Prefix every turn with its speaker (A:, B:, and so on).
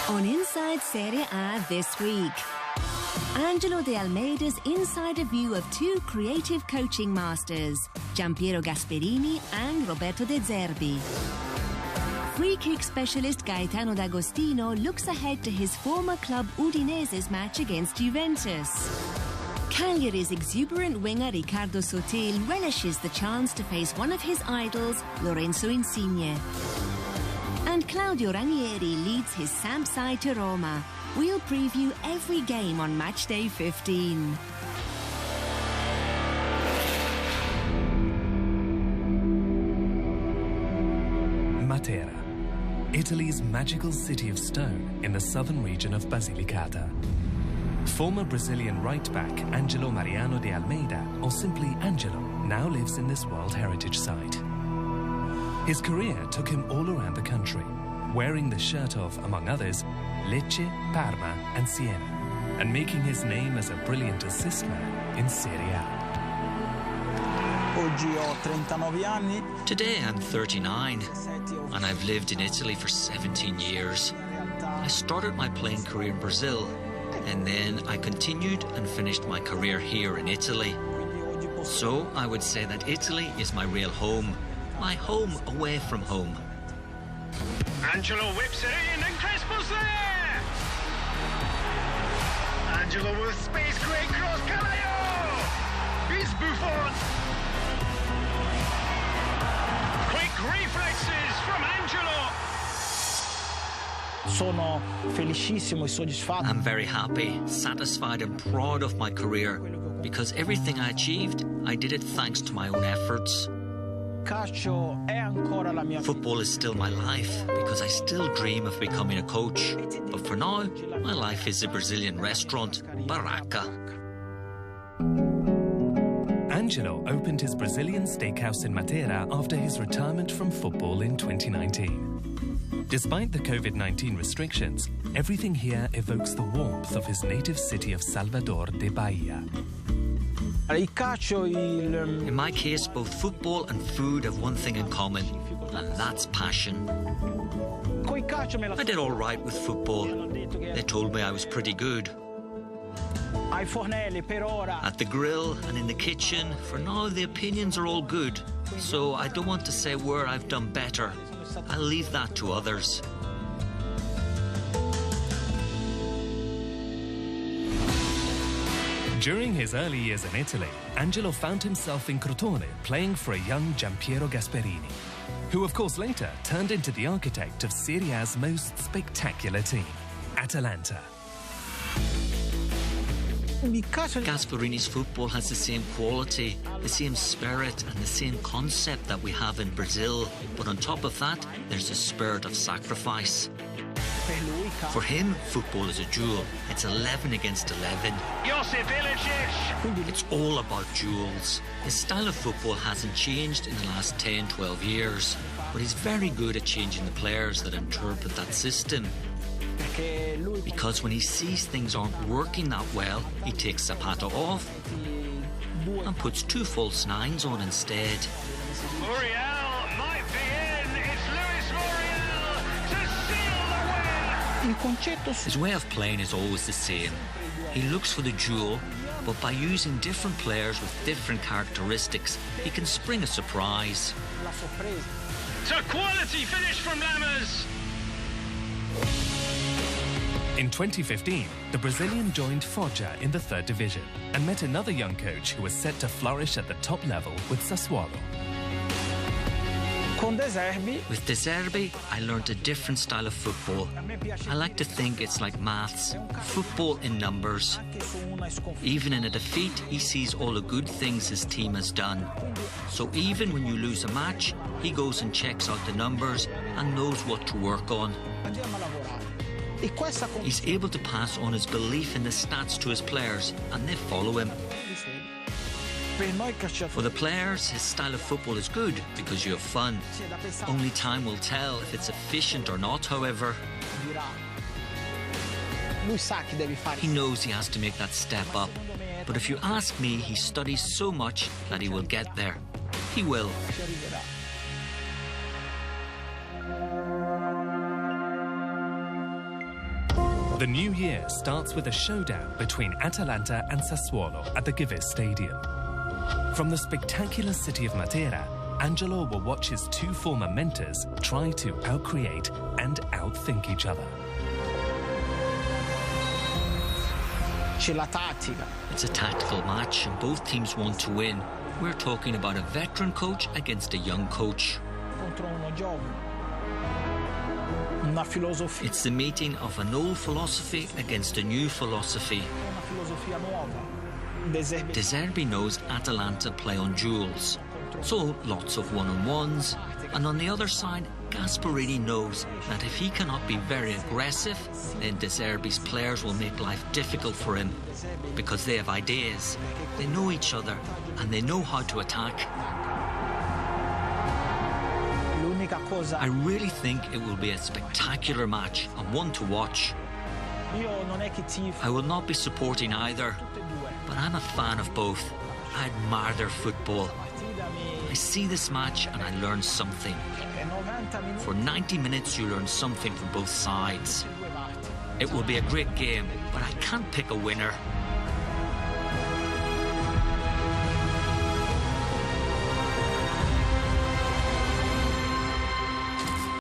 A: On Inside Serie A this week, Angelo de Almeida's insider view of two creative coaching masters, Giampiero Gasperini and Roberto De Zerbi. Free kick specialist Gaetano D'Agostino looks ahead to his former club Udinese's match against Juventus. Cagliari's exuberant winger Riccardo Sotil relishes the chance to face one of his idols, Lorenzo Insigne. And Claudio Ranieri leads his Samp side to Roma. We'll preview every game on match day 15.
B: Matera, Italy's magical city of stone in the southern region of Basilicata. Former Brazilian right-back Angelo Mariano de Almeida, or simply Angelo, now lives in this World Heritage Site. His career took him all around the country, wearing the shirt of, among others, Lecce, Parma and Siena, and making his name as a brilliant assist man in Serie A.
C: Today I'm 39 and I've lived in Italy for 17 years. I started my playing career in Brazil and then I continued and finished my career here in Italy. So I would say that Italy is my real home, my home away from home.
D: Angelo whips it in and Crespo's there! Angelo with space, great cross, Calayo! He's Buffon! Quick reflexes from Angelo!
C: I'm very happy, satisfied and proud of my career because everything I achieved, I did it thanks to my own efforts. Football is still my life because I still dream of becoming a coach. But for now, my life is a Brazilian restaurant, Barraca.
B: Angelo opened his Brazilian steakhouse in Matera after his retirement from football in 2019. Despite the COVID-19 restrictions, everything here evokes the warmth of his native city of Salvador de Bahia.
C: In my case, both football and food have one thing in common, and that's passion. I did all right with football. They told me I was pretty good. At the grill and in the kitchen, for now the opinions are all good, so I don't want to say where I've done better. I'll leave that to others.
B: During his early years in Italy, Angelo found himself in Crotone playing for a young Giampiero Gasperini, who of course later turned into the architect of Serie A's most spectacular team, Atalanta.
C: Gasperini's football has the same quality, the same spirit and the same concept that we have in Brazil, but on top of that, there's a spirit of sacrifice. For him, football is a duel. It's 11 against 11. It's all about duels. His style of football hasn't changed in the last 10, 12 years, but he's very good at changing the players that interpret that system. Because when he sees things aren't working that well, he takes Zapata off and puts two false nines on instead.
D: Muriel might be in. It's Luis Muriel to seal the win.
C: His way of playing is always the same. He looks for the duel, but by using different players with different characteristics, he can spring a surprise.
D: It's a quality finish from Lammers.
B: In 2015, the Brazilian joined Foggia in the 3rd division and met another young coach who was set to flourish at the top level with Sassuolo.
C: With De Zerbi, I learned a different style of football. I like to think it's like maths, football in numbers. Even in a defeat, he sees all the good things his team has done. So even when you lose a match, he goes and checks out the numbers and knows what to work on. He's able to pass on his belief in the stats to his players, and they follow him. For the players, his style of football is good because you have fun. Only time will tell if it's efficient or not, however. He knows he has to make that step up. But if you ask me, he studies so much that he will get there. He will.
B: The new year starts with a showdown between Atalanta and Sassuolo at the Givis Stadium. From the spectacular city of Matera, Angelo will watch his two former mentors try to outcreate and outthink each other.
C: It's a tactical match and both teams want to win. We're talking about a veteran coach against a young coach. It's the meeting of an old philosophy against a new philosophy. De Zerbi knows Atalanta play on duels, so lots of one-on-ones. And on the other side, Gasperini knows that if he cannot be very aggressive, then De Zerbi's players will make life difficult for him, because they have ideas, they know each other, and they know how to attack. I really think it will be a spectacular match and one to watch. I will not be supporting either, but I'm a fan of both. I admire their football. I see this match and I learn something. For 90 minutes you learn something from both sides. It will be a great game, but I can't pick a winner.